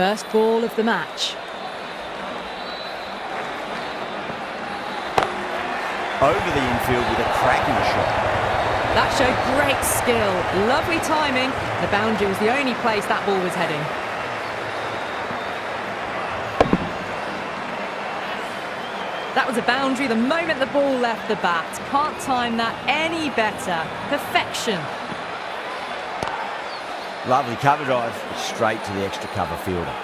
First ball of the match. Over the infield with a cracking shot. That showed great skill. Lovely timing. The boundary was the only place that ball was heading. That was a boundary the moment the ball left the bat. Can't time that any better. Perfection. Lovely cover drive, straight to the extra cover fielder.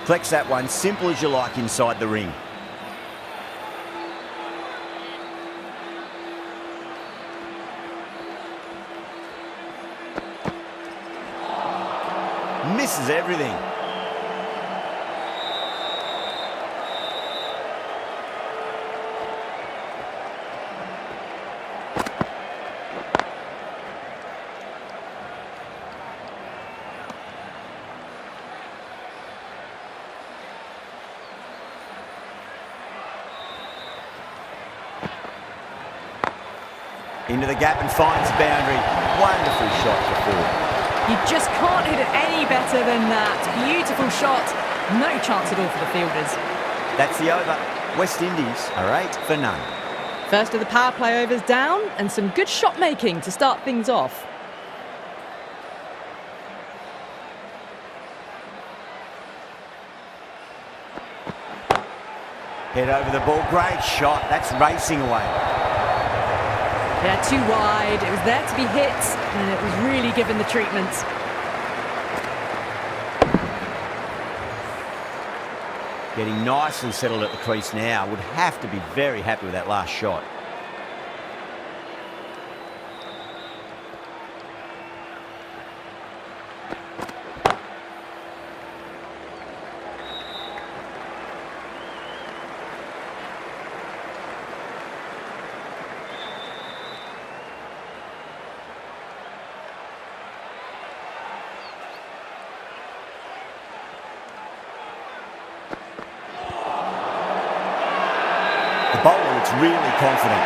Flex that one, simple as you like inside the ring. Misses everything. Into the gap and finds the boundary. Wonderful shot for four. You just can't hit it any better than that. Beautiful shot. No chance at all for the fielders. That's the over. West Indies are 8 for none. First of the power play overs down, and some good shot making to start things off. Head over the ball. Great shot. That's racing away. Yeah, too wide. It was there to be hit, and it was really given the treatment. Getting nicely settled at the crease now. Would have to be very happy with that last shot. The bowler looks really confident.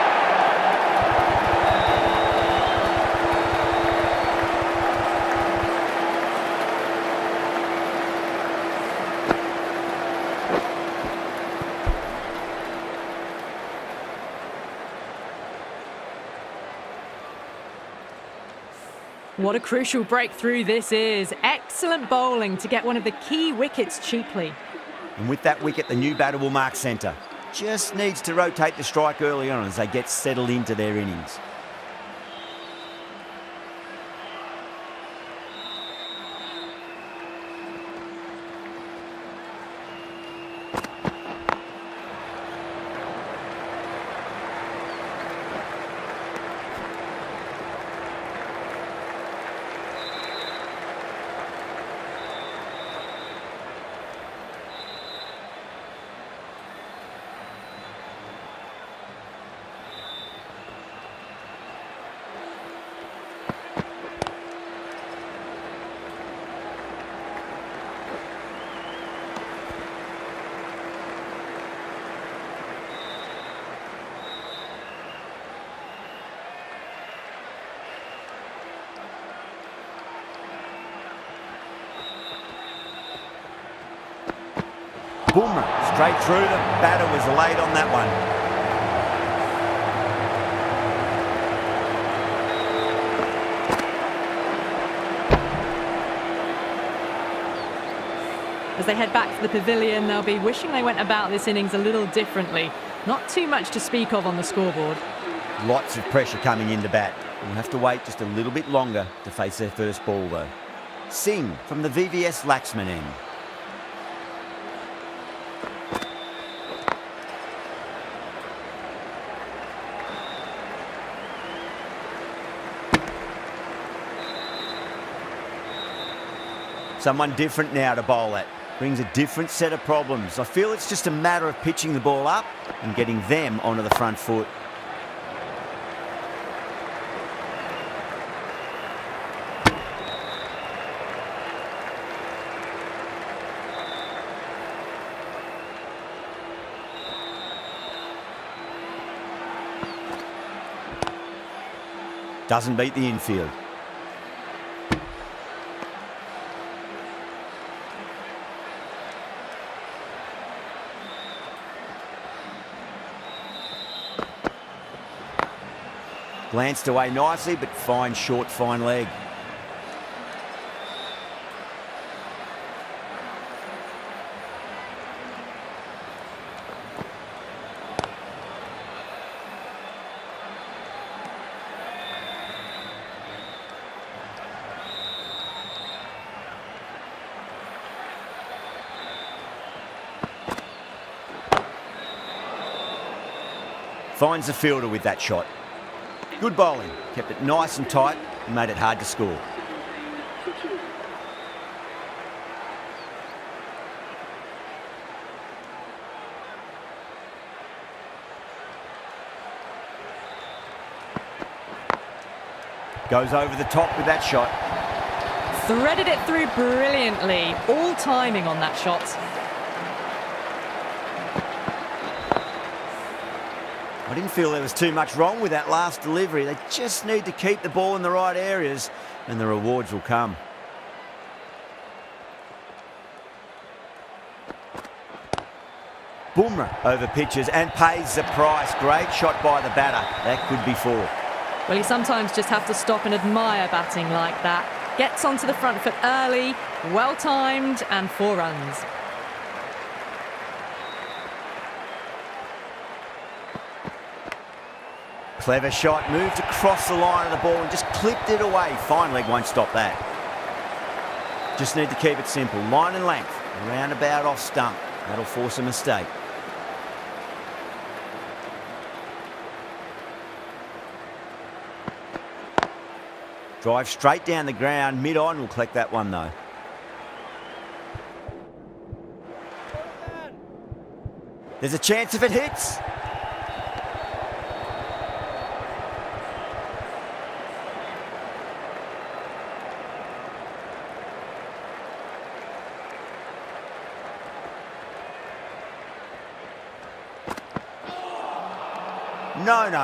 What a crucial breakthrough this is. Excellent bowling to get one of the key wickets cheaply. And with that wicket, the new batter will mark centre. Just needs to rotate the strike early on as they get settled into their innings. Boomerang, straight through. The batter was late on that one. As they head back to the pavilion, they'll be wishing they went about this innings a little differently. Not too much to speak of on the scoreboard. Lots of pressure coming in to bat. We'll have to wait just a little bit longer to face their first ball, though. Singh from the VVS Laxman end. Someone different now to bowl at. Brings a different set of problems. I feel it's just a matter of pitching the ball up and getting them onto the front foot. Doesn't beat the infield. Glanced away nicely, but fine short, fine leg. Finds the fielder with that shot. Good bowling, kept it nice and tight and made it hard to score. Goes over the top with that shot. Threaded it through brilliantly. All timing on that shot. I didn't feel there was too much wrong with that last delivery. They just need to keep the ball in the right areas and the rewards will come. Bumrah over pitches and pays the price. Great shot by the batter. That could be 4. Well, you sometimes just have to stop and admire batting like that. Gets onto the front foot early, well timed, and 4 runs. Clever shot, moved across the line of the ball and just clipped it away. Fine leg won't stop that. Just need to keep it simple. Line and length, roundabout off stump. That'll force a mistake. Drive straight down the ground, mid-on, will collect that one though. There's a chance if it hits.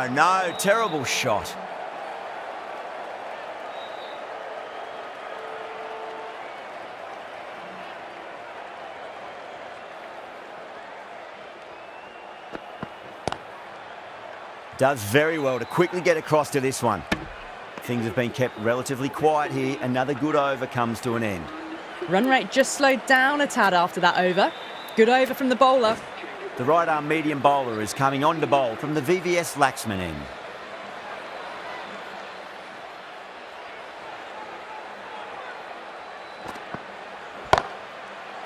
No, terrible shot. Does very well to quickly get across to this one. Things have been kept relatively quiet here. Another good over comes to an end. Run rate just slowed down a tad after that over. Good over from the bowler. The right-arm medium bowler is coming on to bowl from the VVS Laxman end.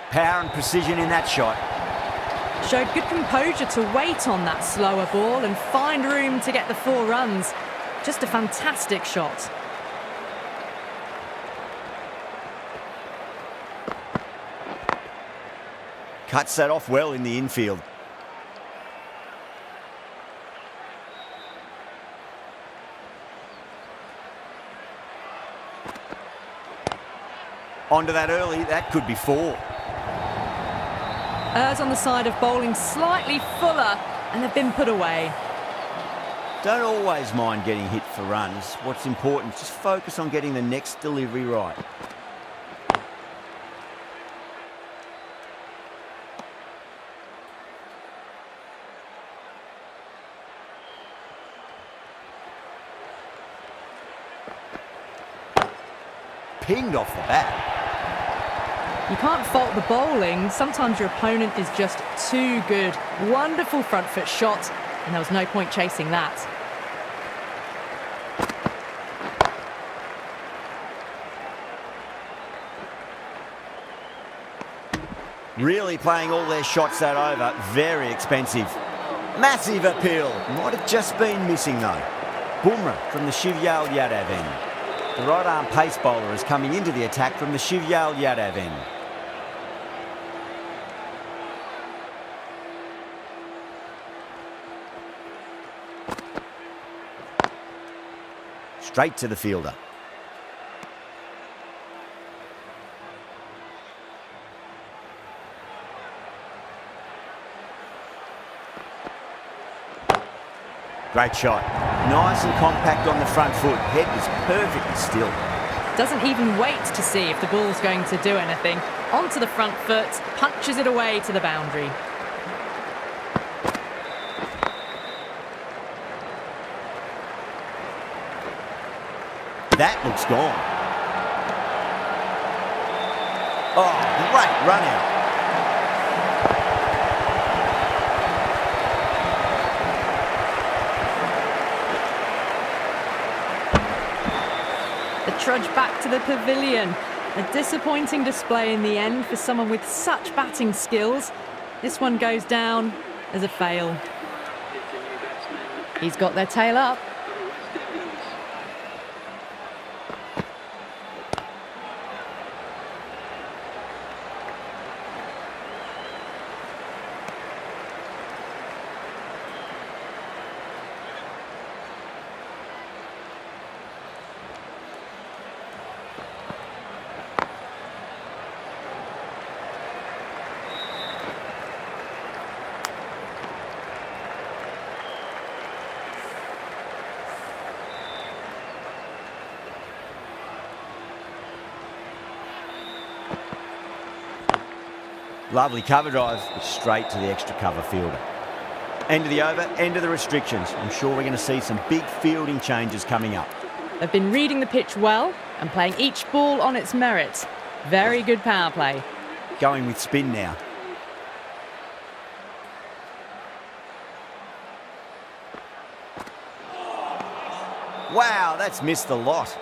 Power and precision in that shot. Showed good composure to wait on that slower ball and find room to get the 4 runs. Just a fantastic shot. Cuts that off well in the infield. Onto that early, that could be 4. Errs on the side of bowling slightly fuller and they've been put away. Don't always mind getting hit for runs. What's important is just focus on getting the next delivery right. Pinged off the bat. You can't fault the bowling. Sometimes your opponent is just too good. Wonderful front foot shot, and there was no point chasing that. Really playing all their shots that over. Very expensive. Massive appeal. Might have just been missing though. Bumrah from the Shivyal Yadav end. The right arm pace bowler is coming into the attack from the Shivyal Yadav end. Straight to the fielder. Great shot. Nice and compact on the front foot. Head was perfectly still. Doesn't even wait to see if the ball's going to do anything. Onto the front foot, punches it away to the boundary. That looks gone. Oh, great run out. The trudge back to the pavilion. A disappointing display in the end for someone with such batting skills. This one goes down as a fail. He's got their tail up. Lovely cover drive, straight to the extra cover fielder. End of the over, end of the restrictions. I'm sure we're going to see some big fielding changes coming up. They've been reading the pitch well and playing each ball on its merit. Very good power play. Going with spin now. Wow, that's missed the lot.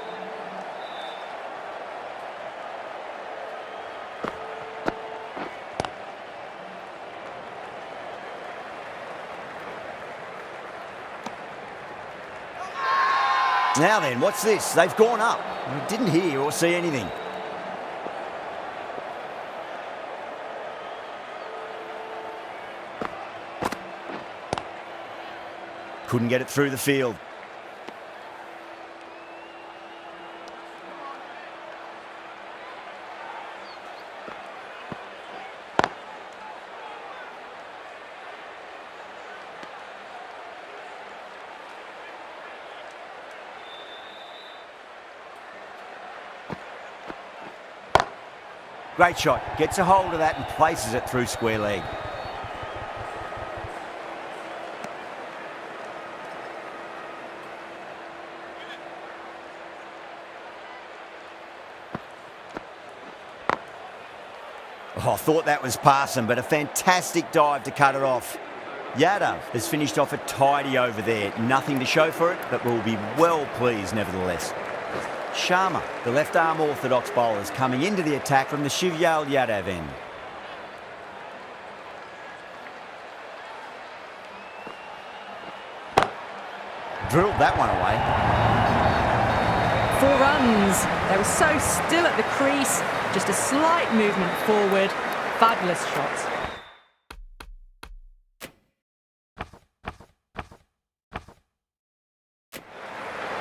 Now then, what's this? They've gone up. We didn't hear or see anything. Couldn't get it through the field. Great shot. Gets a hold of that and places it through square leg. Oh, I thought that was passing, but a fantastic dive to cut it off. Yadav has finished off a tidy over there. Nothing to show for it, but we'll be well pleased nevertheless. Sharma, the left-arm orthodox bowler, is coming into the attack from the Shivyal Yadav end. Drilled that one away. 4 runs. They were so still at the crease. Just a slight movement forward. Fabulous shot.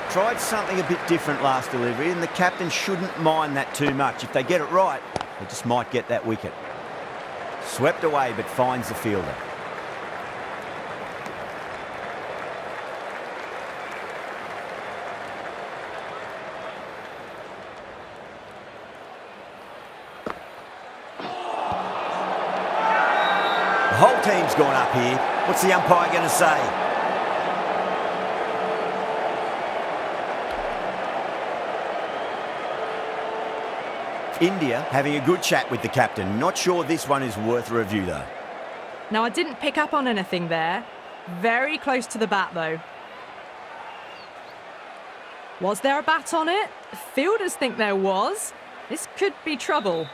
Tried something a bit different last delivery, and the captain shouldn't mind that too much. If they get it right, they just might get that wicket. Swept away, but finds the fielder. The whole team's gone up here. What's the umpire going to say? India having a good chat with the captain. Not sure this one is worth a review though. Now, I didn't pick up on anything there. Very close to the bat though. Was there a bat on it? Fielders think there was. This could be trouble.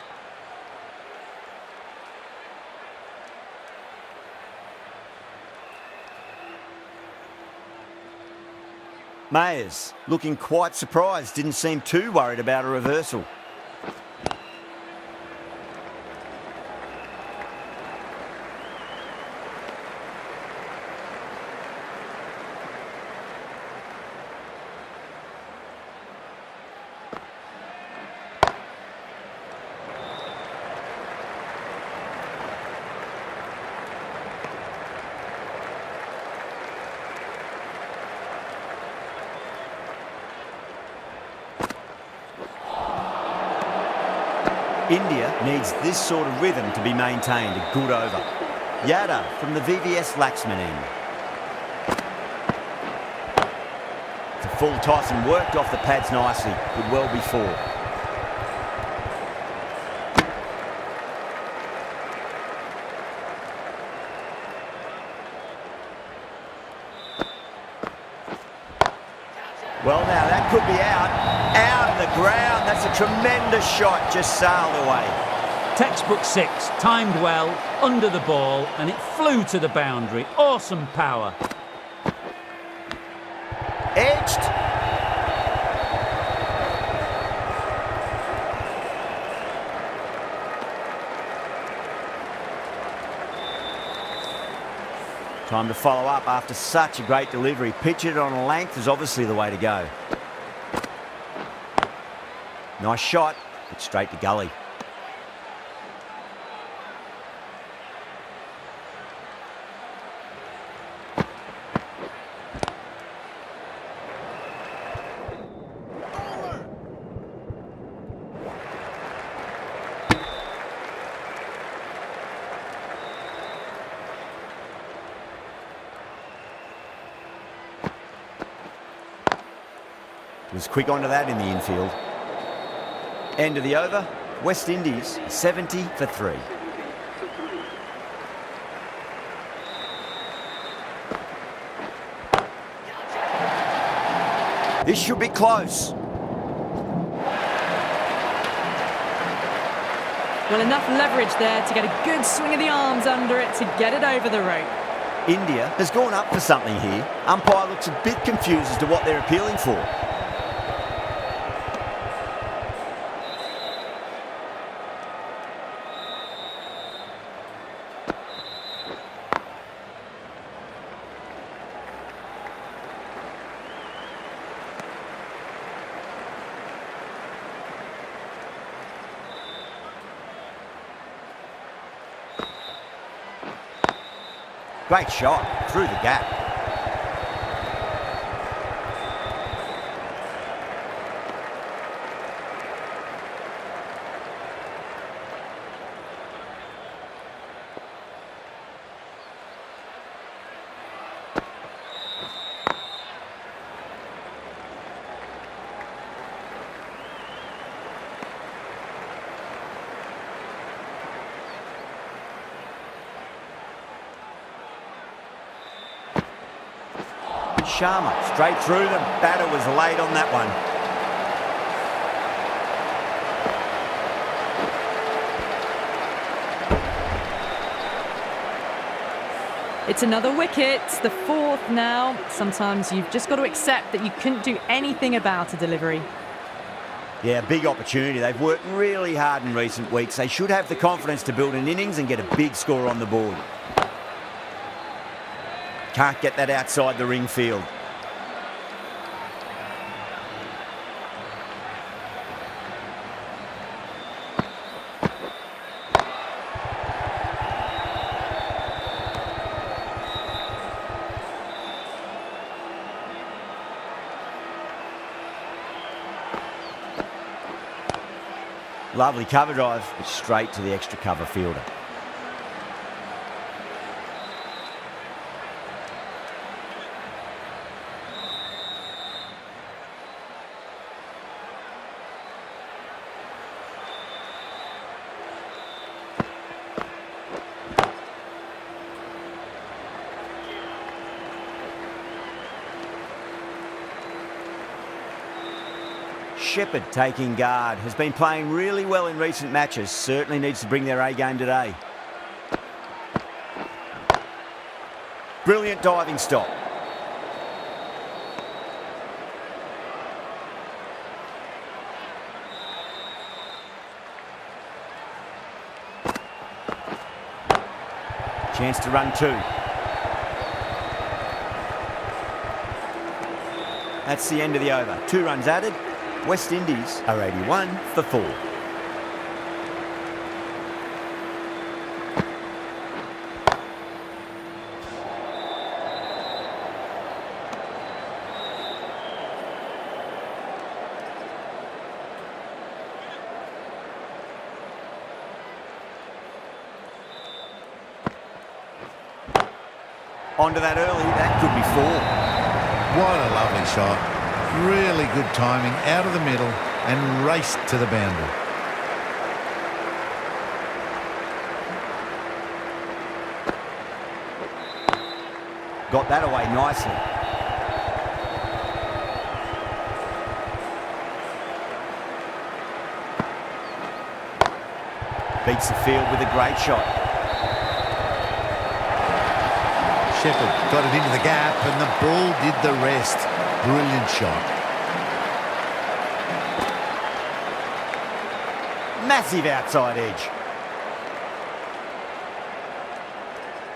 Mayers looking quite surprised. Didn't seem too worried about a reversal. India needs this sort of rhythm to be maintained. A good over. Yadav from the VVS Laxman end. It's a full toss and worked off the pads nicely. Could well be 4. Well, now that could be out of the ground. That's a tremendous shot, just sailed away. Textbook 6, timed well, under the ball, and it flew to the boundary. Awesome power. Edged. Time to follow up after such a great delivery. Pitch it on a length is obviously the way to go. Nice shot, but straight to gully. Was quick onto that in the infield. End of the over, West Indies 70 for 3. This should be close. Well, enough leverage there to get a good swing of the arms under it to get it over the rope. India has gone up for something here. Umpire looks a bit confused as to what they're appealing for. Great shot through the gap. Sharma straight through them. Batter was late on that one. It's another wicket, the 4th now. Sometimes you've just got to accept that you couldn't do anything about a delivery. Yeah, big opportunity. They've worked really hard in recent weeks. They should have the confidence to build an innings and get a big score on the board. Can't get that outside the ring field. Lovely cover drive, but straight to the extra cover fielder. Shepherd taking guard, has been playing really well in recent matches, certainly needs to bring their A game today. Brilliant diving stop. Chance to run 2. That's the end of the over. 2 runs added. West Indies are 81 for 4. Onto that early, that could be 4. What a lovely shot. Really good timing, out of the middle and raced to the boundary. Got that away nicely. Beats the field with a great shot. Shepherd got it into the gap and the ball did the rest. Brilliant shot. Massive outside edge.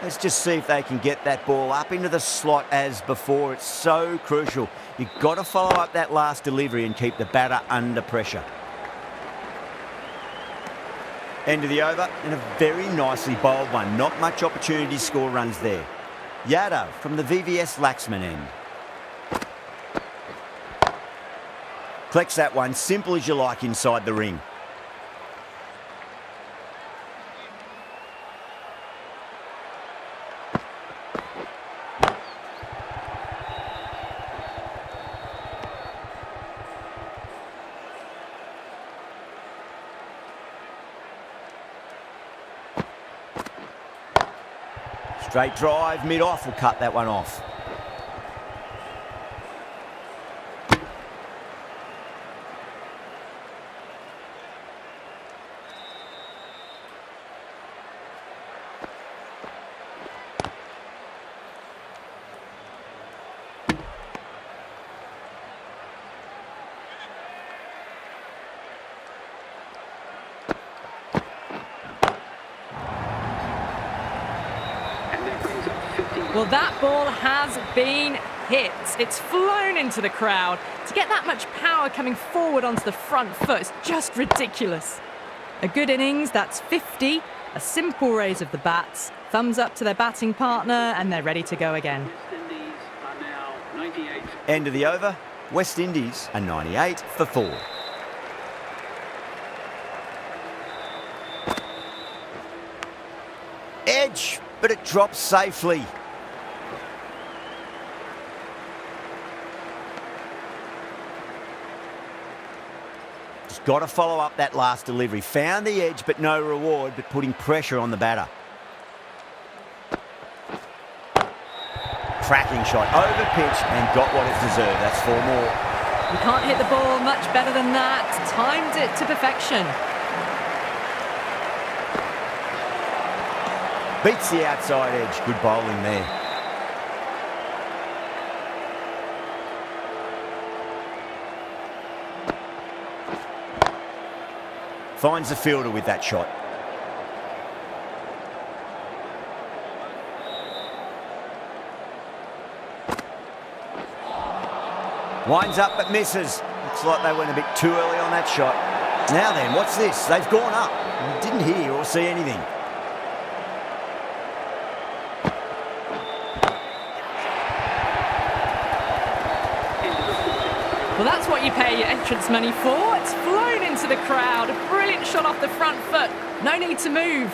Let's just see if they can get that ball up into the slot as before. It's so crucial. You've got to follow up that last delivery and keep the batter under pressure. End of the over, and a very nicely bowled one. Not much opportunity to score runs there. Yadav from the VVS Laxman end. Collects that one, simple as you like inside the ring. Straight drive, mid-off, will cut that one off. Well, that ball has been hit. It's flown into the crowd. To get that much power coming forward onto the front foot is just ridiculous. A good innings, that's 50. A simple raise of the bats. Thumbs up to their batting partner, and they're ready to go again. End of the over. West Indies are 98 for 4. Edge, but it drops safely. Just got to follow up that last delivery. Found the edge, but no reward, but putting pressure on the batter. Cracking shot, over pitch, and got what it deserved. That's 4 more. You can't hit the ball much better than that. Timed it to perfection. Beats the outside edge. Good bowling there. Finds the fielder with that shot. Winds up but misses. Looks like they went a bit too early on that shot. Now then, what's this? They've gone up. Didn't hear or see anything. Well, that's what you pay your entrance money for. It's flown into the crowd. A brilliant shot off the front foot. No need to move.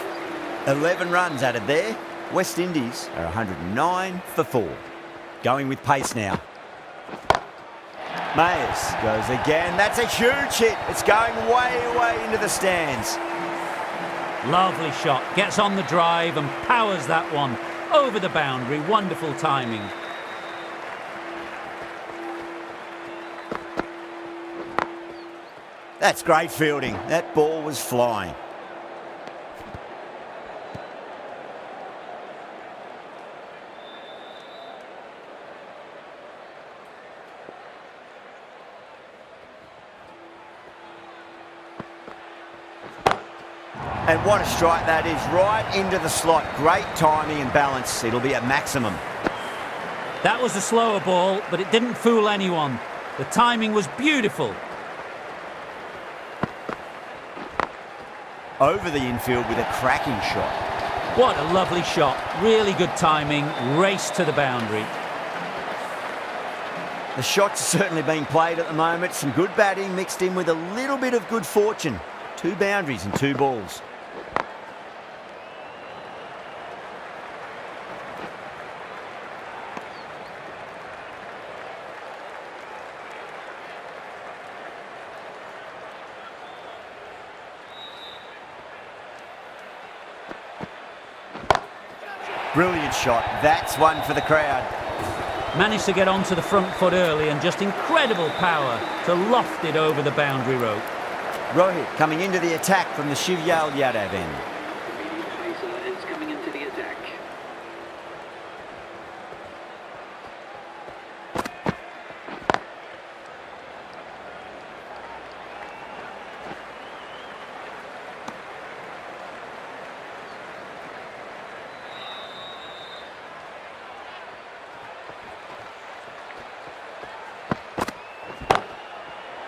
11 runs added there. West Indies are 109 for 4. Going with pace now. Mayers goes again. That's a huge hit. It's going way, way into the stands. Lovely shot. Gets on the drive and powers that one over the boundary. Wonderful timing. That's great fielding. That ball was flying. And what a strike that is, right into the slot. Great timing and balance. It'll be at maximum. That was a slower ball, but it didn't fool anyone. The timing was beautiful. Over the infield with a cracking shot. What a lovely shot. Really good timing. Race to the boundary. The shots are certainly being played at the moment. Some good batting mixed in with a little bit of good fortune. 2 boundaries and 2 balls. Brilliant shot. That's one for the crowd. Managed to get onto the front foot early and just incredible power to loft it over the boundary rope. Rohit coming into the attack from the Shivyal Yadav end. Is coming into the attack.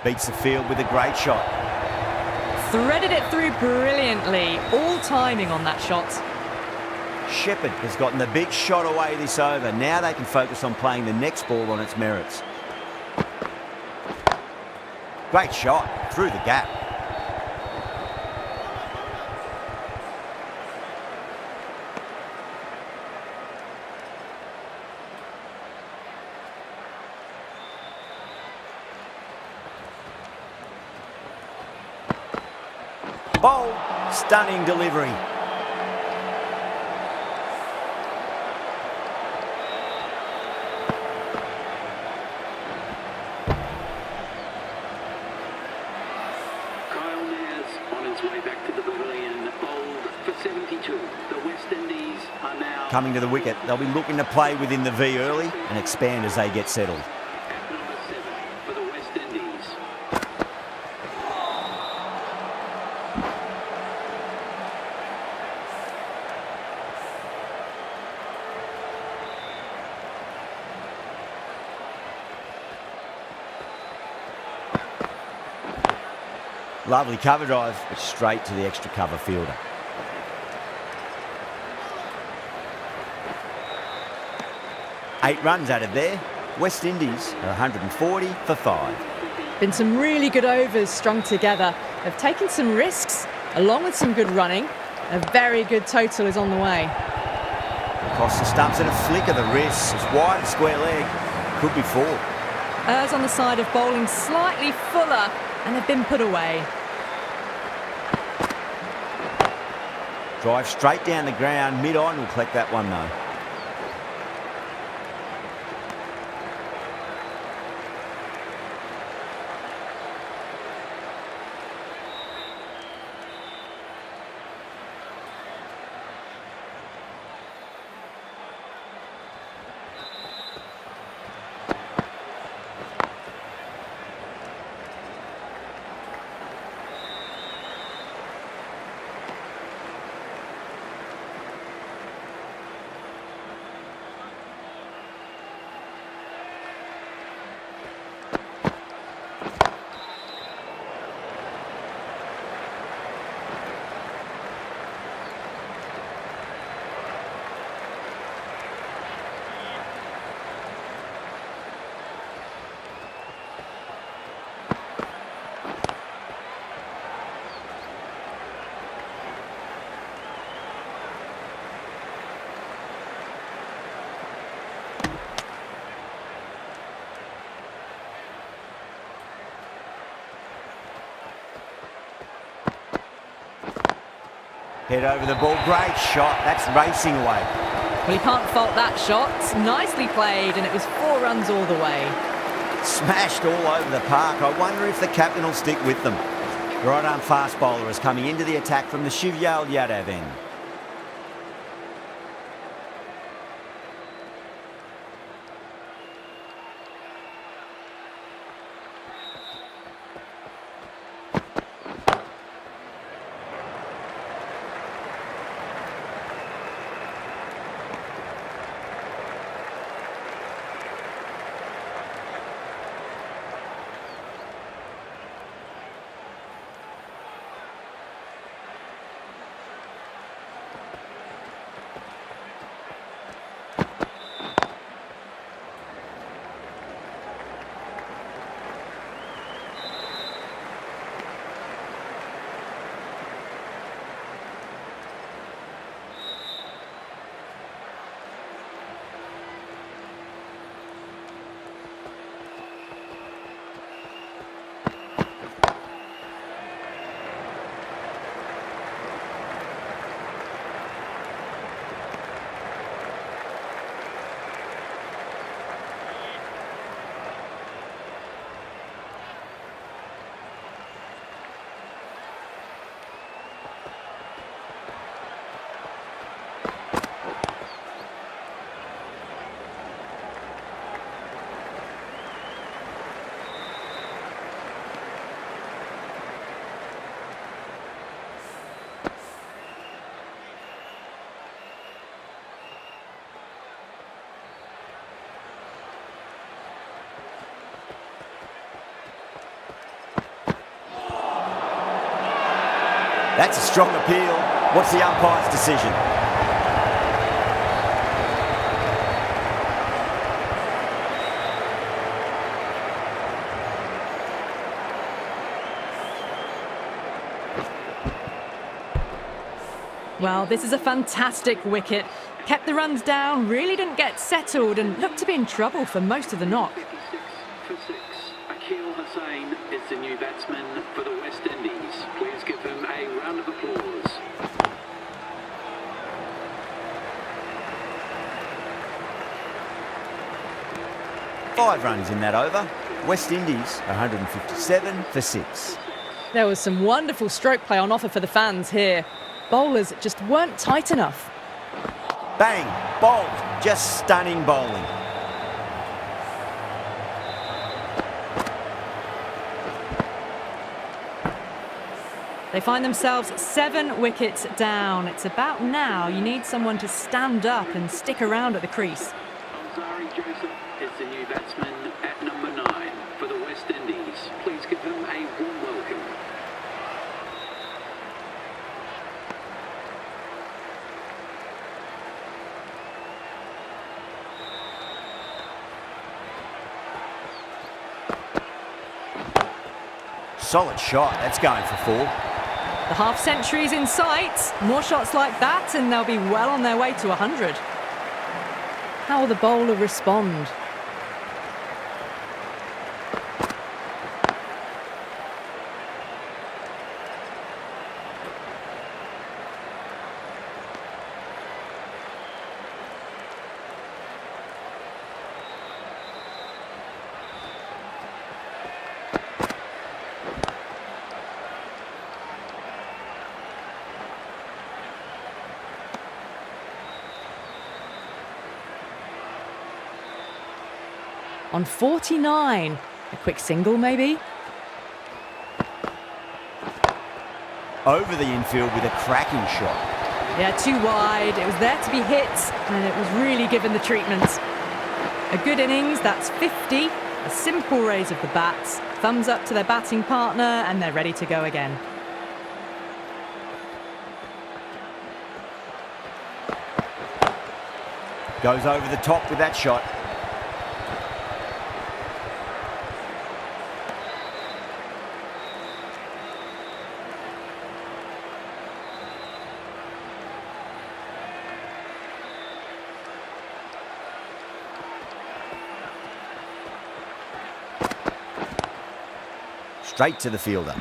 Beats the field with a great shot. Threaded it through brilliantly. All timing on that shot. Shepherd has gotten the big shot away this over. Now they can focus on playing the next ball on its merits. Great shot through the gap. Bold, stunning delivery. Kyle Nares on his way back to the pavilion. Bowled for 72. The West Indies are now Coming to the wicket, they'll be looking to play within the V early and expand as they get settled. at number 7 for the West Indies. Lovely cover drive, but straight to the extra cover fielder. Eight runs added there. West Indies are 140 for 5. Been some really good overs strung together. They've taken some risks, along with some good running. A very good total is on the way. Across the stumps and a flick of the wrist. It's wide and square leg. Could be 4. Errs on the side of bowling slightly fuller, and they've been put away. Drive straight down the ground. Mid-on will collect that one though. Head over the ball. Great shot. That's racing away. Well, you can't fault that shot. Nicely played, and it was 4 runs all the way. Smashed all over the park. I wonder if the captain will stick with them. The right-arm fast bowler is coming into the attack from the Shivyal Yadav end. That's a strong appeal. What's the umpire's decision? Well, this is a fantastic wicket. Kept the runs down, really didn't get settled and looked to be in trouble for most of the knock. 56 for 6. Akil Hussain is the new batsman for the West Indies. Please give him a round of applause. Five runs in that over. West Indies 157 for 6. There was some wonderful stroke play on offer for the fans here. Bowlers just weren't tight enough. Bang, bowled, just stunning bowling. They find themselves 7 wickets down. It's about now you need someone to stand up and stick around at the crease. Alzari Joseph is the new batsman at number 9 for the West Indies. Please give him a warm welcome. Solid shot, that's going for 4. The half-century's in sight. More shots like that and they'll be well on their way to 100. How will the bowler respond? On 49. A quick single, maybe? Over the infield with a cracking shot. Yeah, too wide. It was there to be hit, and it was really given the treatment. A good innings, that's 50. A simple raise of the bats. Thumbs up to their batting partner, and they're ready to go again. Goes over the top with that shot. Straight to the fielder.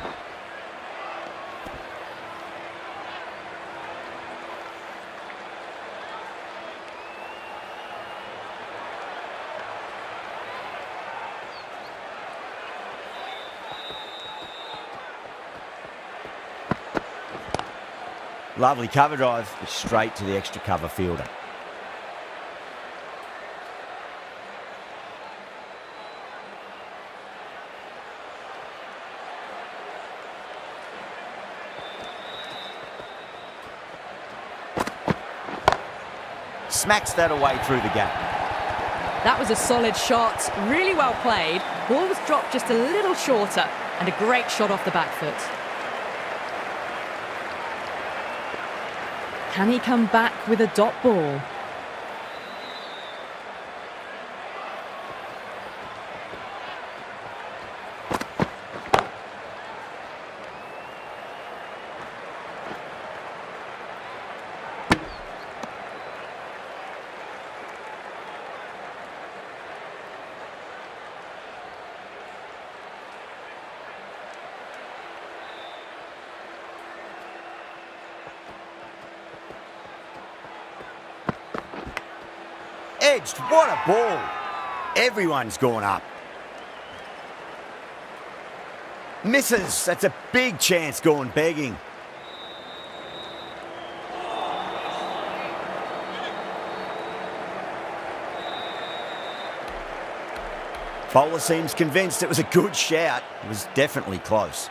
Lovely cover drive, straight to the extra cover fielder. Smacks that away through the gap. That was a solid shot, really well played. Ball was dropped just a little shorter, and a great shot off the back foot. Can he come back with a dot ball? Edged, what a ball. Everyone's gone up. Misses, that's a big chance gone begging. Bowler seems convinced it was a good shout. It was definitely close.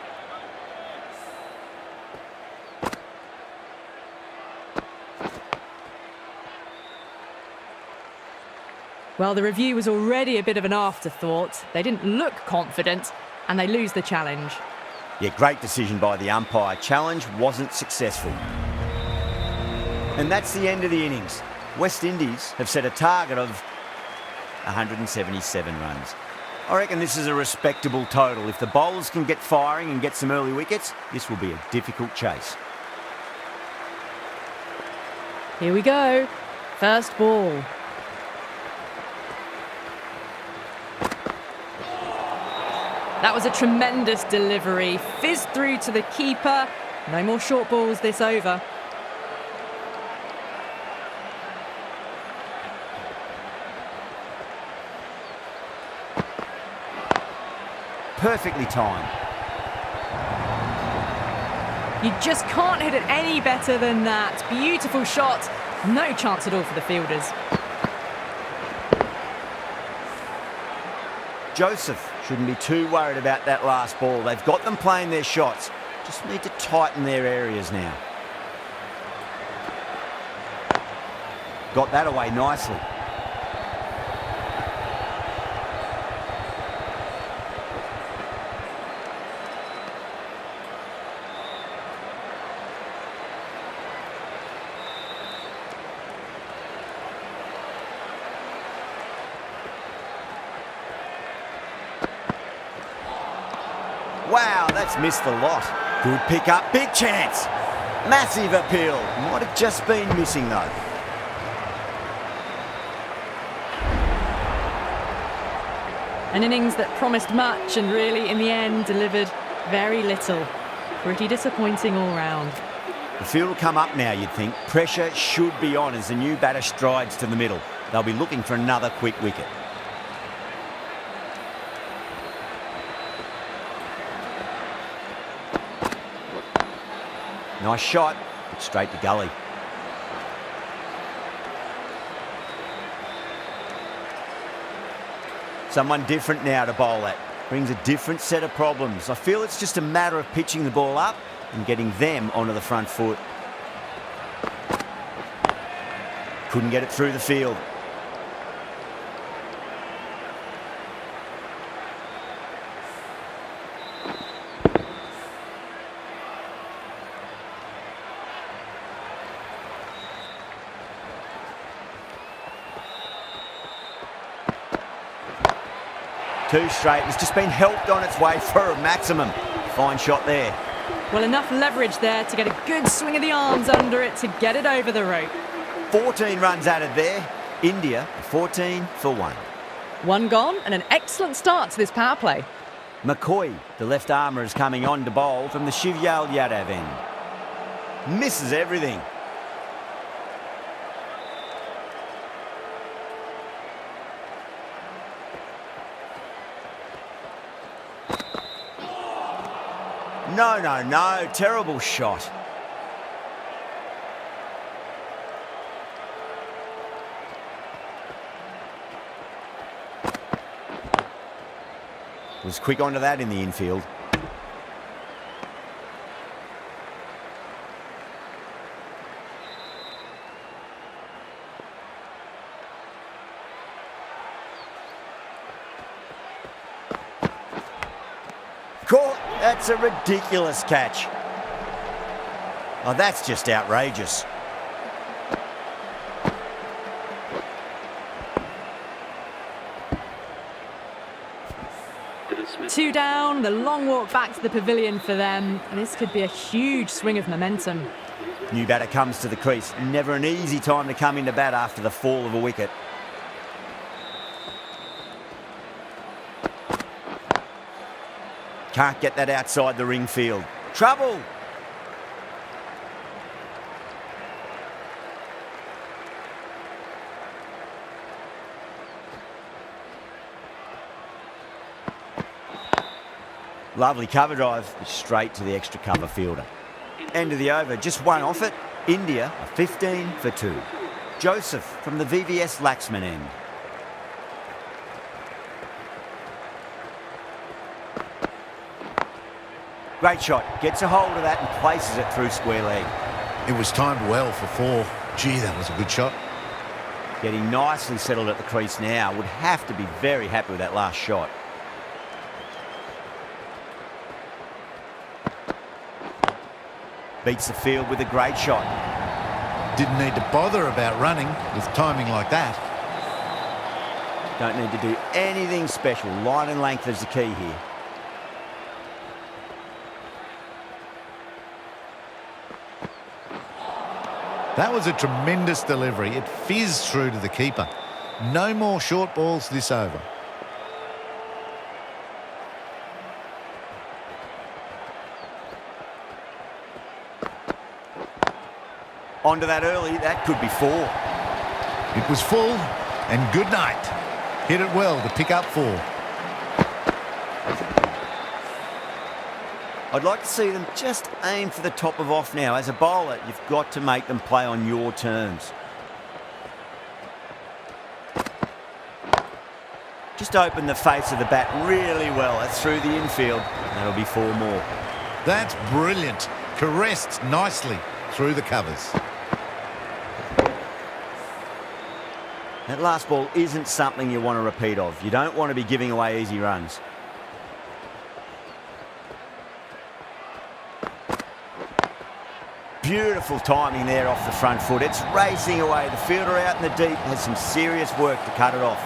Well, the review was already a bit of an afterthought. They didn't look confident, and they lose the challenge. Yeah, great decision by the umpire. Challenge wasn't successful. And that's the end of the innings. West Indies have set a target of 177 runs. I reckon this is a respectable total. If the bowlers can get firing and get some early wickets, this will be a difficult chase. Here we go. First ball. That was a tremendous delivery. Fizzed through to the keeper. No more short balls this over. Perfectly timed. You just can't hit it any better than that. Beautiful shot. No chance at all for the fielders. Joseph shouldn't be too worried about that last ball. They've got them playing their shots. Just need to tighten their areas now. Got that away nicely. Wow, that's missed the lot. Good pick up, big chance. Massive appeal. Might have just been missing though. An innings that promised much and really, in the end, delivered very little. Pretty disappointing all round. The field will come up now, you'd think. Pressure should be on as the new batter strides to the middle. They'll be looking for another quick wicket. Nice shot, but straight to gully. Someone different now to bowl at. Brings a different set of problems. I feel it's just a matter of pitching the ball up and getting them onto the front foot. Couldn't get it through the field. Two straight. It's just been helped on its way for a maximum. Fine shot there. Well, enough leverage there to get a good swing of the arms under it to get it over the rope. 14 runs added there. India 14 for 1. One gone and an excellent start to this power play. McCoy, the left armour, is coming on to bowl from the Shivyal Yadav end. Misses everything. No. Terrible shot. Was quick onto that in the infield. Caught. That's a ridiculous catch. Oh, that's just outrageous. Two down, the long walk back to the pavilion for them. And this could be a huge swing of momentum. New batter comes to the crease. Never an easy time to come into bat after the fall of a wicket. Can't get that outside the ring field. Trouble! Lovely cover drive, straight to the extra cover fielder. End of the over, just one off it. India are 15 for 2. Joseph from the VVS Laxman end. Great shot, gets a hold of that and places it through square leg. It was timed well for 4. Gee, that was a good shot. Getting nicely settled at the crease now. Would have to be very happy with that last shot. Beats the field with a great shot. Didn't need to bother about running with timing like that. Don't need to do anything special. Line and length is the key here. That was a tremendous delivery. It fizzed through to the keeper. No more short balls this over. Onto that early, that could be 4. It was full, and good night. Hit it well to pick up 4. I'd like to see them just aim for the top of off now. As a bowler, you've got to make them play on your terms. Just open the face of the bat really well. That's through the infield. That'll be 4 more. That's brilliant. Caressed nicely through the covers. That last ball isn't something you want to repeat of. You don't want to be giving away easy runs. Beautiful timing there off the front foot. It's racing away. The fielder out in the deep has some serious work to cut it off.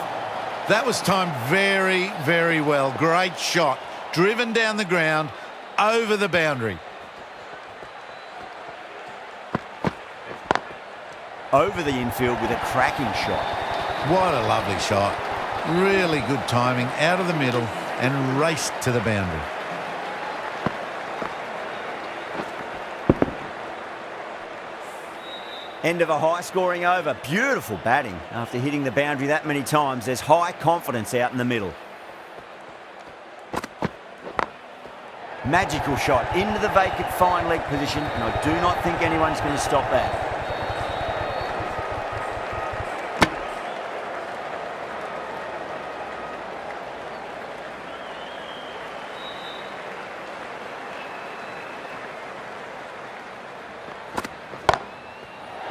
That was timed very, very well. Great shot. Driven down the ground, over the boundary. Over the infield with a cracking shot. What a lovely shot. Really good timing, out of the middle and raced to the boundary. End of a high-scoring over. Beautiful batting. After hitting the boundary that many times, there's high confidence out in the middle. Magical shot into the vacant fine leg position, and I do not think anyone's going to stop that.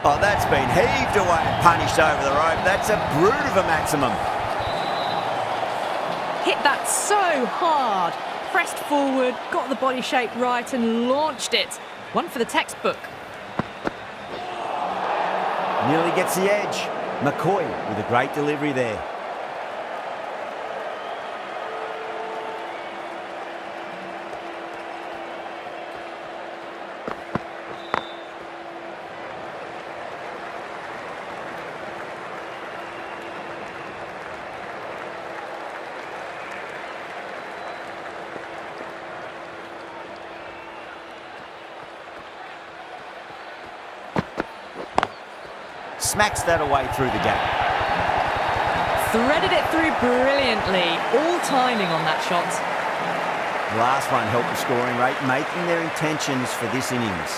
Oh, that's been heaved away and punished over the rope. That's a brute of a maximum. Hit that so hard. Pressed forward, got the body shape right and launched it. One for the textbook. Nearly gets the edge. McCoy with a great delivery there. Smacks that away through the gap. Threaded it through brilliantly. All timing on that shot. Last one helped the scoring rate, making their intentions for this innings.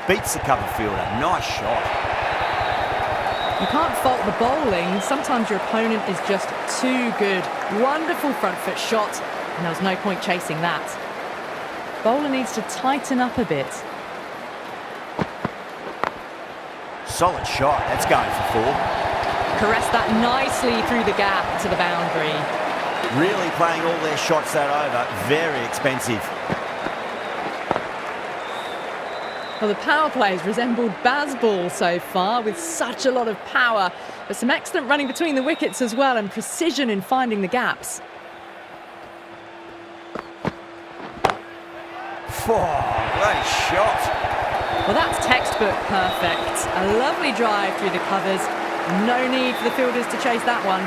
Beats the cover fielder. Nice shot. You can't fault the bowling. Sometimes your opponent is just too good. Wonderful front foot shot, and there was no point chasing that. Bowler needs to tighten up a bit. Solid shot. That's going for 4. Caressed that nicely through the gap to the boundary. Really playing all their shots that over. Very expensive. Well, the power plays resembled Bazball so far with such a lot of power, but some excellent running between the wickets as well and precision in finding the gaps. Great shot. Well, that's textbook perfect. A lovely drive through the covers. No need for the fielders to chase that one.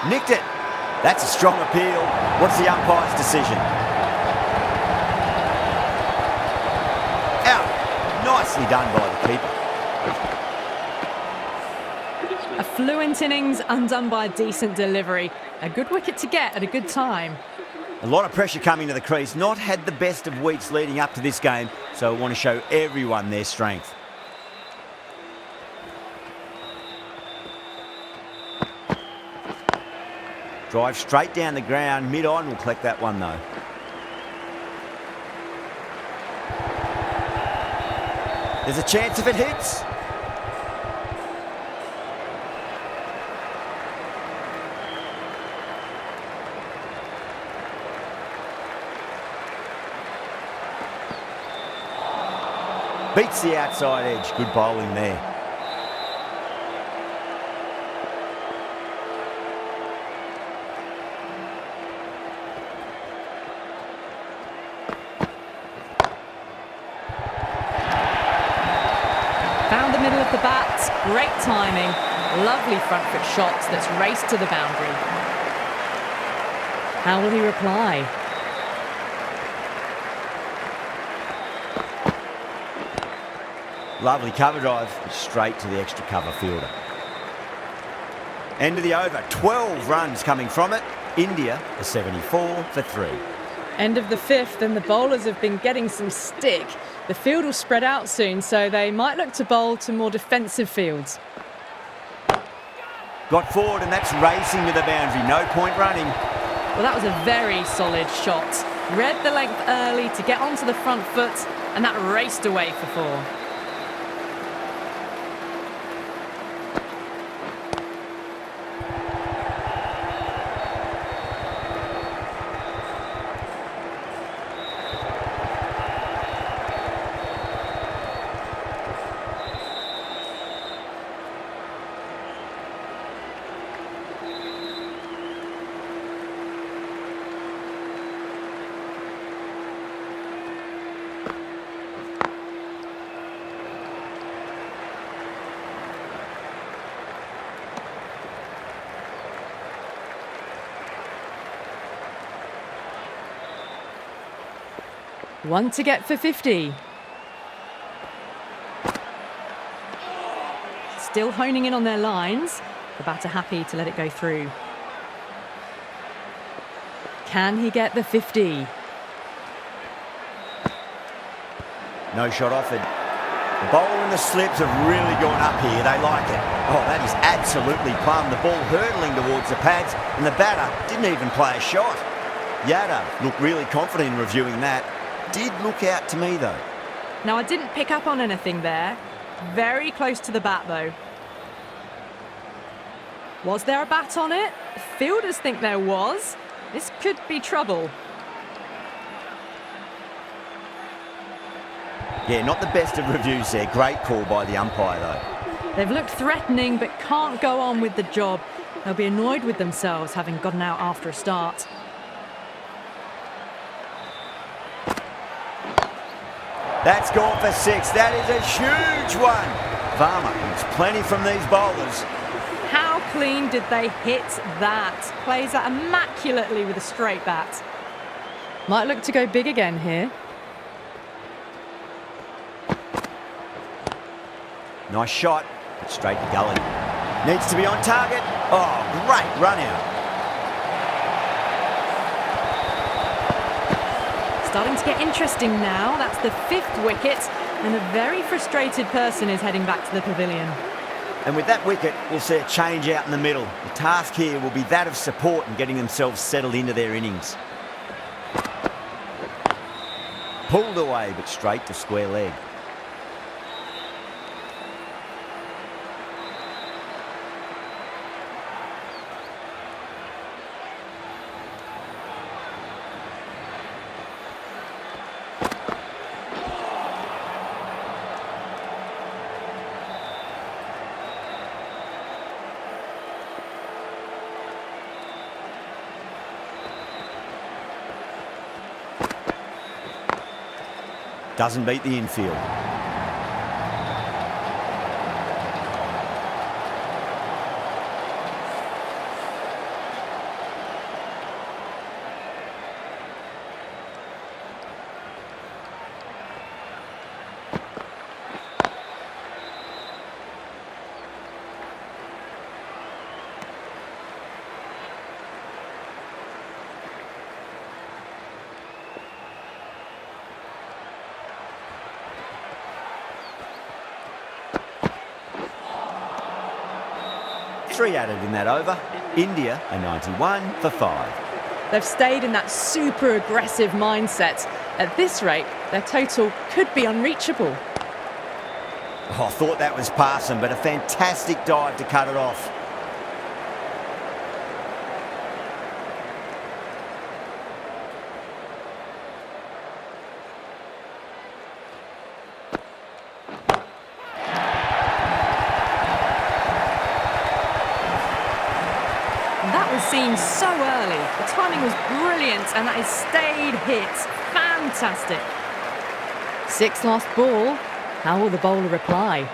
Nicked it. That's a strong appeal. What's the umpire's decision? Out. Nicely done by the keeper. A fluent innings undone by a decent delivery. A good wicket to get at a good time. A lot of pressure coming to the crease. Not had the best of weeks leading up to this game, so I want to show everyone their strength. Drive straight down the ground. Mid-on will collect that one though. There's a chance if it hits. Beats the outside edge. Good bowling there. Found the middle of the bat. Great timing. Lovely front foot shots that's raced to the boundary. How will he reply? Lovely cover drive, straight to the extra cover fielder. End of the over, 12 runs coming from it. India are 74 for 3. End of the 5th, and the bowlers have been getting some stick. The field will spread out soon, so they might look to bowl to more defensive fields. Got forward, and that's racing to the boundary. No point running. Well, that was a very solid shot. Read the length early to get onto the front foot, and that raced away for 4. One to get for 50. Still honing in on their lines. The batter happy to let it go through. Can he get the 50? No shot offered. The bowler and the slips have really gone up here. They like it. Oh, that is absolutely plumb. The ball hurtling towards the pads, and the batter didn't even play a shot. Yada looked really confident in reviewing that. Did look out to me, though. Now, I didn't pick up on anything there. Very close to the bat, though. Was there a bat on it? Fielders think there was. This could be trouble. Yeah, not the best of reviews there. Great call by the umpire, though. They've looked threatening, but can't go on with the job. They'll be annoyed with themselves, having gotten out after a start. That's gone for 6. That is a huge one. Varma needs plenty from these bowlers. How clean did they hit that? Plays that immaculately with a straight bat. Might look to go big again here. Nice shot, but straight to gully. Needs to be on target. Oh, great run out. Starting to get interesting now. That's the 5th wicket, and a very frustrated person is heading back to the pavilion. And with that wicket, we'll see a change out in the middle. The task here will be that of support and getting themselves settled into their innings. Pulled away, but straight to square leg. Doesn't beat the infield. Three added in that over. India are 91 for 5. They've stayed in that super aggressive mindset. At this rate, their total could be unreachable. Oh, I thought that was passing, but a fantastic dive to cut it off. position so early. The timing was brilliant, and that is stayed hits. Fantastic. 6 lost ball. How will the bowler reply?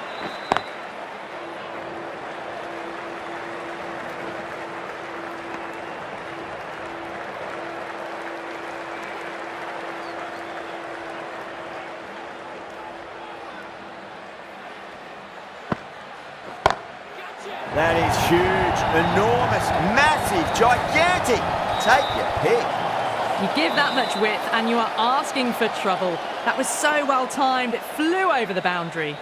That is huge, enormous, massive, gigantic. Take your pick. You give that much width and you are asking for trouble. That was so well timed, it flew over the boundary.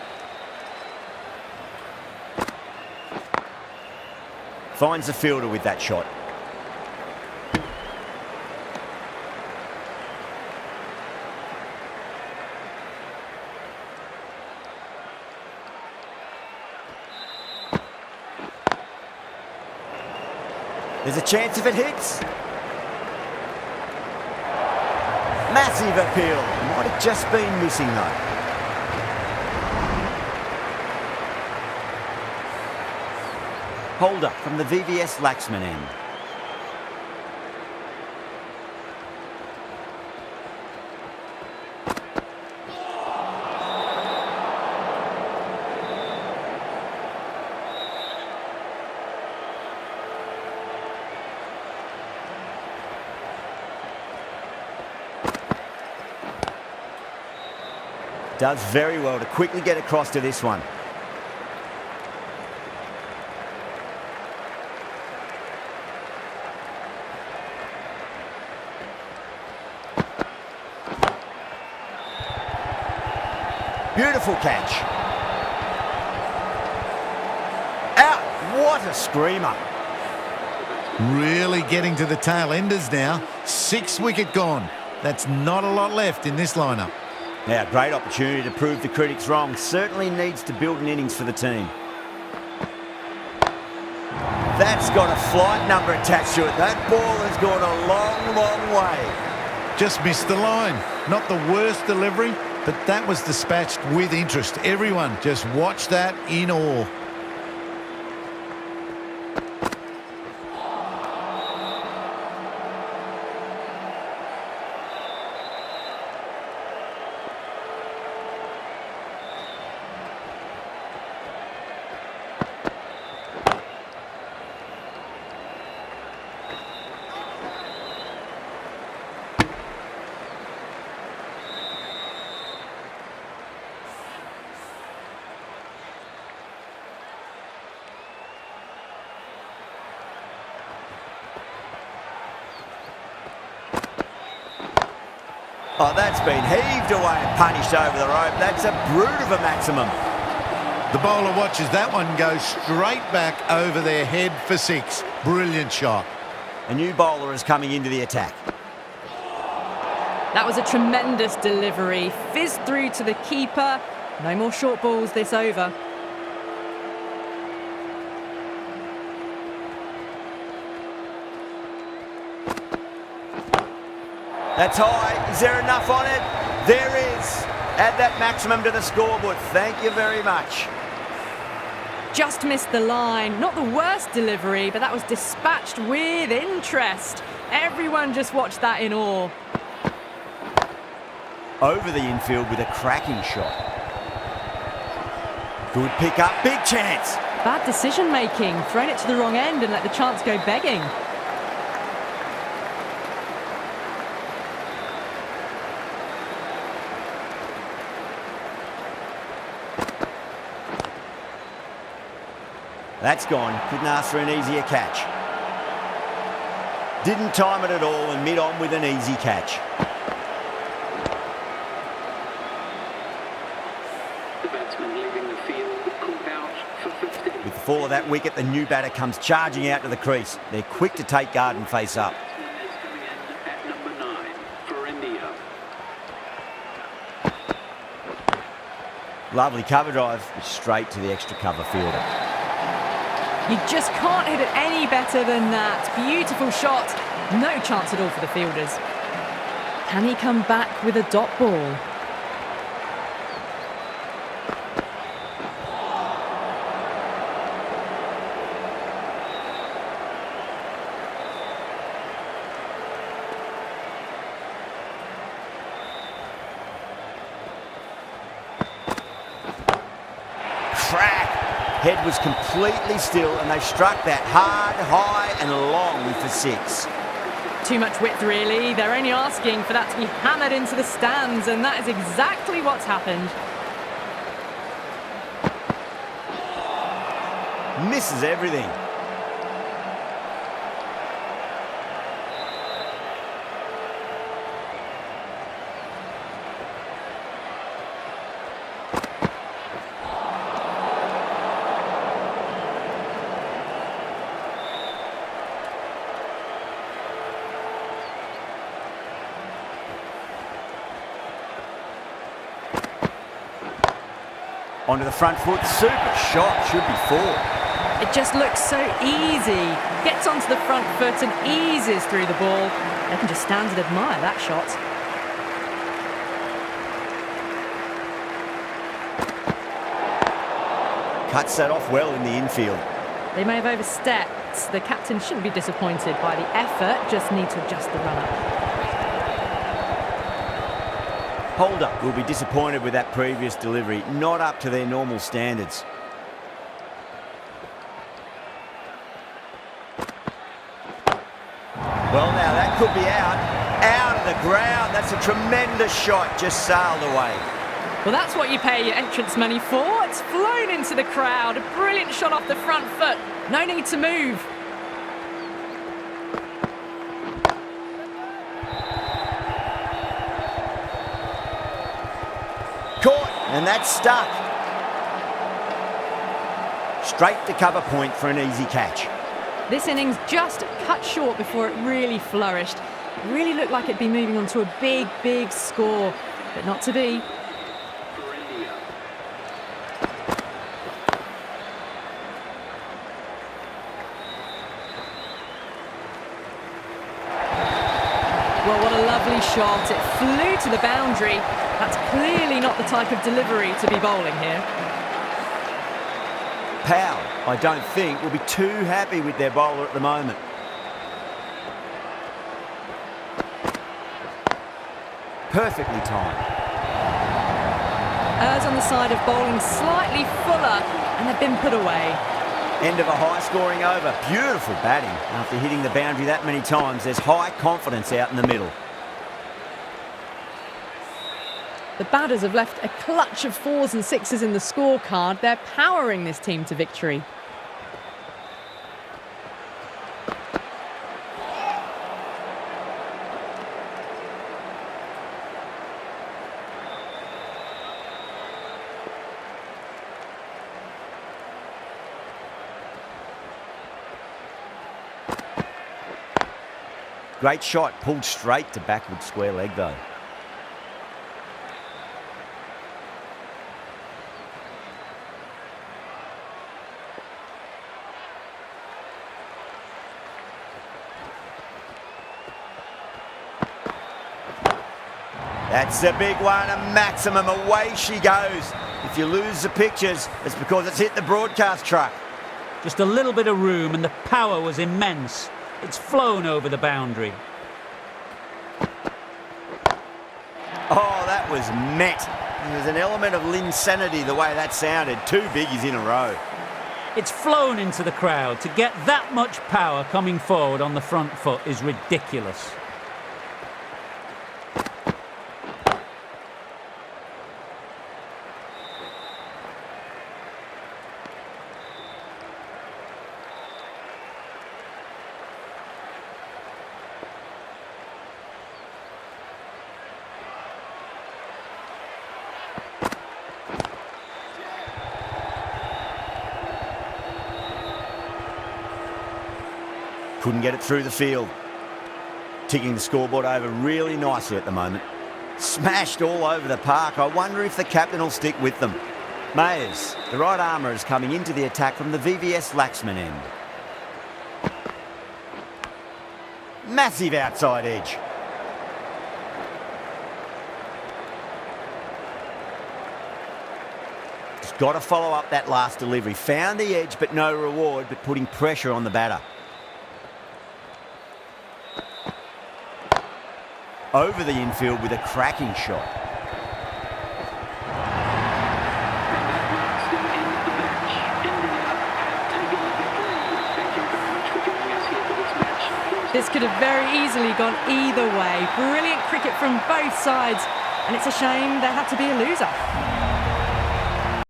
Finds the fielder with that shot. There's a chance if it hits. Massive appeal. Might have just been missing though. Holder from the VVS Laxman end. Does very well to quickly get across to this one. Beautiful catch. Out. What a screamer. Really getting to the tail enders now. 6 wicket gone. That's not a lot left in this lineup. Now, great opportunity to prove the critics wrong. Certainly needs to build an innings for the team. That's got a flight number attached to it. That ball has gone a long, long way. Just missed the line. Not the worst delivery, but that was dispatched with interest. Everyone just watched that in awe. Oh, that's been heaved away and punished over the rope. That's a brute of a maximum. The bowler watches that one go straight back over their head for 6. Brilliant shot. A new bowler is coming into the attack. That was a tremendous delivery. Fizzed through to the keeper. No more short balls this over. That's high. Is there enough on it? There is. Add that maximum to the scoreboard. Thank you very much. Just missed the line. Not the worst delivery, but that was dispatched with interest. Everyone just watched that in awe. Over the infield with a cracking shot. Good pick up. Big chance. Bad decision making. Thrown it to the wrong end and let the chance go begging. That's gone. Couldn't ask for an easier catch. Didn't time it at all and mid-on with an easy catch. The batsman leaving the field, called out for 50. With the fall of that wicket, the new batter comes charging out to the crease. They're quick to take guard and face up. Batsman is coming in at number 9 for India. Lovely cover drive, straight to the extra cover fielder. You just can't hit it any better than that. Beautiful shot. No chance at all for the fielders. Can he come back with a dot ball? Head was completely still and they struck that hard, high and long for 6. Too much width, really. They're only asking for that to be hammered into the stands, and that is exactly what's happened. Misses everything. Onto the front foot, super shot, should be 4. It just looks so easy. Gets onto the front foot and eases through the ball. They can just stand and admire that shot. Cuts that off well in the infield. They may have overstepped. The captain shouldn't be disappointed by the effort, just need to adjust the run-up. Holder will be disappointed with that previous delivery, not up to their normal standards. Well, now that could be out of the ground. That's a tremendous shot, just sailed away. Well, that's what you pay your entrance money for. It's flown into the crowd. A brilliant shot off the front foot. No need to move. Caught, and that's stuck. Straight to cover point for an easy catch. This innings just cut short before it really flourished. It really looked like it'd be moving on to a big, big score, but not to be. Well, what a lovely shot. It flew to the boundary. That's clearly not the type of delivery to be bowling here. Powell, I don't think, will be too happy with their bowler at the moment. Perfectly timed. Errs on the side of bowling slightly fuller, and they've been put away. End of a high-scoring over. Beautiful batting. After hitting the boundary that many times, there's high confidence out in the middle. The batters have left a clutch of 4s and 6s in the scorecard. They're powering this team to victory. Great shot, pulled straight to backward square leg though. That's a big one, a maximum. Away she goes. If you lose the pictures, it's because it's hit the broadcast truck. Just a little bit of room and the power was immense. It's flown over the boundary. Oh, that was met. There's an element of insanity the way that sounded. 2 biggies in a row. It's flown into the crowd. To get that much power coming forward on the front foot is ridiculous. Couldn't get it through the field. Ticking the scoreboard over really nicely at the moment. Smashed all over the park. I wonder if the captain will stick with them. Mayers, the right armour, is coming into the attack from the VVS Laxman end. Massive outside edge. Just got to follow up that last delivery. Found the edge, but no reward, but putting pressure on the batter. Over the infield with a cracking shot. And that marks the end of the match. India This could have very easily gone either way. Brilliant cricket from both sides, and it's a shame there had to be a loser.